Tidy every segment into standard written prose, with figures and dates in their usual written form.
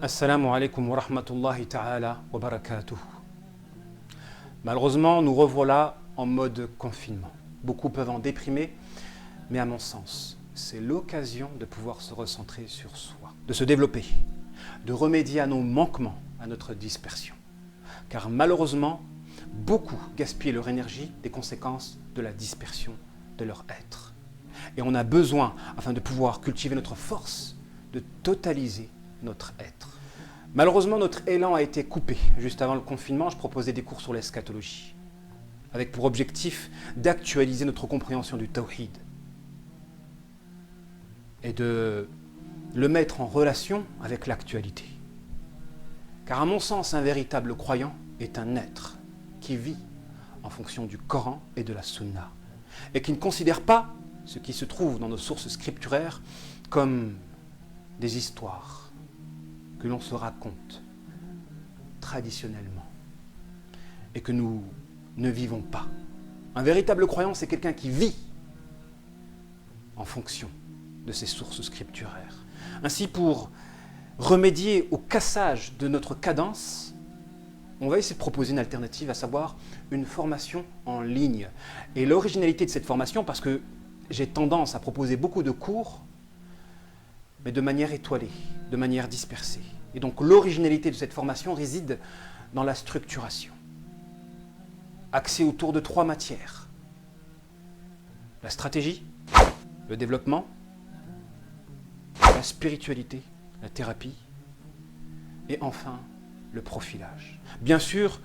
Assalamu alaikum wa rahmatullahi ta'ala wa barakatuh. Malheureusement, nous revoilà en mode confinement. Beaucoup peuvent en déprimer, mais à mon sens, c'est l'occasion de pouvoir se recentrer sur soi, de se développer, de remédier à nos manquements, à notre dispersion. Car malheureusement, beaucoup gaspillent leur énergie des conséquences de la dispersion de leur être. Et on a besoin, afin de pouvoir cultiver notre force, de totaliser notre être. Malheureusement, notre élan a été coupé. Juste avant le confinement, je proposais des cours sur l'eschatologie, avec pour objectif d'actualiser notre compréhension du tawhid et de le mettre en relation avec l'actualité. Car à mon sens, un véritable croyant est un être qui vit en fonction du Coran et de la Sunna, et qui ne considère pas ce qui se trouve dans nos sources scripturaires comme des histoires que l'on se raconte traditionnellement et que nous ne vivons pas. Un véritable croyant, c'est quelqu'un qui vit en fonction de ses sources scripturaires. Ainsi, pour remédier au cassage de notre cadence, on va essayer de proposer une alternative, à savoir une formation en ligne. Et l'originalité de cette formation, parce que j'ai tendance à proposer beaucoup de cours, mais de manière étoilée, de manière dispersée. Et donc l'originalité de cette formation réside dans la structuration, axée autour de 3 matières. La stratégie, le développement, la spiritualité, la thérapie, et enfin le profilage. Bien sûr,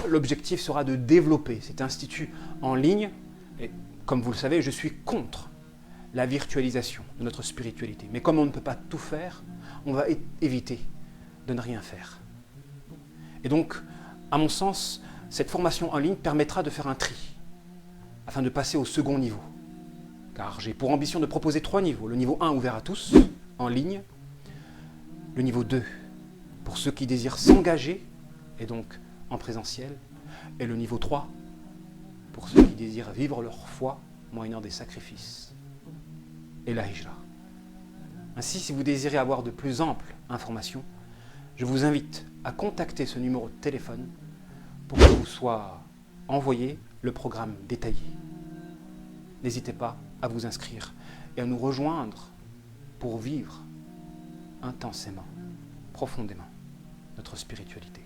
l'objectif sera de développer cet institut en ligne, et comme vous le savez, je suis contre la virtualisation de notre spiritualité. Mais comme on ne peut pas tout faire, on va éviter de ne rien faire. Et donc, à mon sens, cette formation en ligne permettra de faire un tri, afin de passer au second niveau. Car j'ai pour ambition de proposer 3 niveaux. Le niveau 1 ouvert à tous, en ligne. Le niveau 2, pour ceux qui désirent s'engager, et donc en présentiel. Et le niveau 3, pour ceux qui désirent vivre leur foi, moyennant des sacrifices et la hijra. Ainsi, si vous désirez avoir de plus amples informations, je vous invite à contacter ce numéro de téléphone pour que vous soit envoyé le programme détaillé. N'hésitez pas à vous inscrire et à nous rejoindre pour vivre intensément, profondément notre spiritualité.